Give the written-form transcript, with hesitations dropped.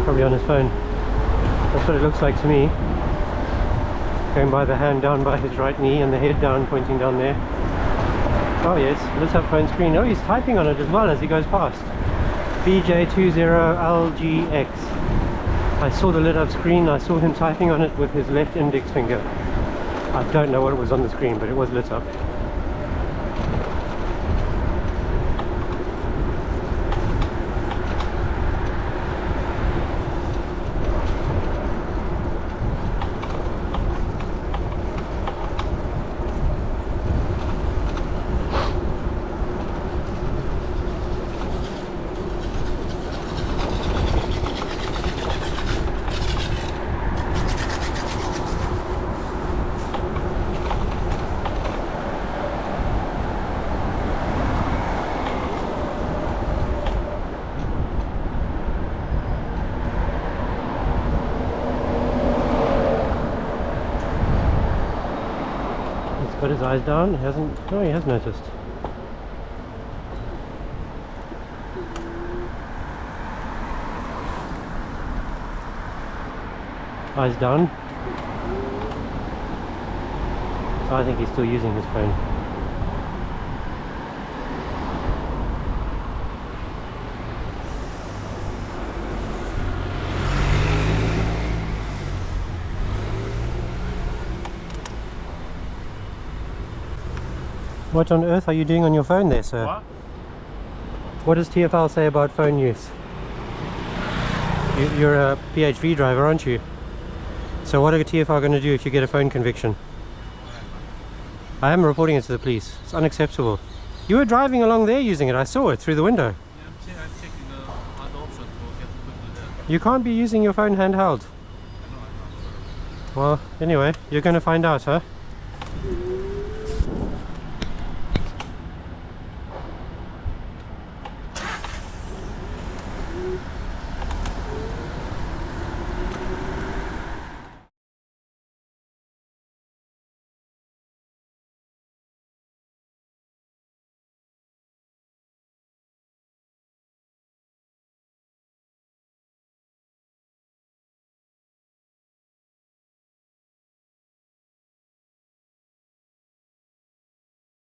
Probably on his phone. That's what it looks like to me. Going by the hand down by his right knee and the head down, pointing down there. Oh yes, lit up phone screen. Oh, he's typing on it as well as he goes past. BJ20LGX. I saw the lit up screen. I saw him typing on it with his left index finger. I don't know what it was on the screen, but it was lit up. Got his eyes down. He hasn't. Oh, he has noticed. Eyes down. So I think he's still using his phone. What on earth are you doing on your phone there, sir? What? What does TfL say about phone use? You're a PHV driver, aren't you? So what are TfL going to do if you get a phone conviction? I am reporting it to the police. It's unacceptable. You were driving along there using it. I saw it through the window. Yeah, I'm checking the other option to get quickly there. You can't be using your phone handheld. I know. Well, anyway, you're going to find out, huh?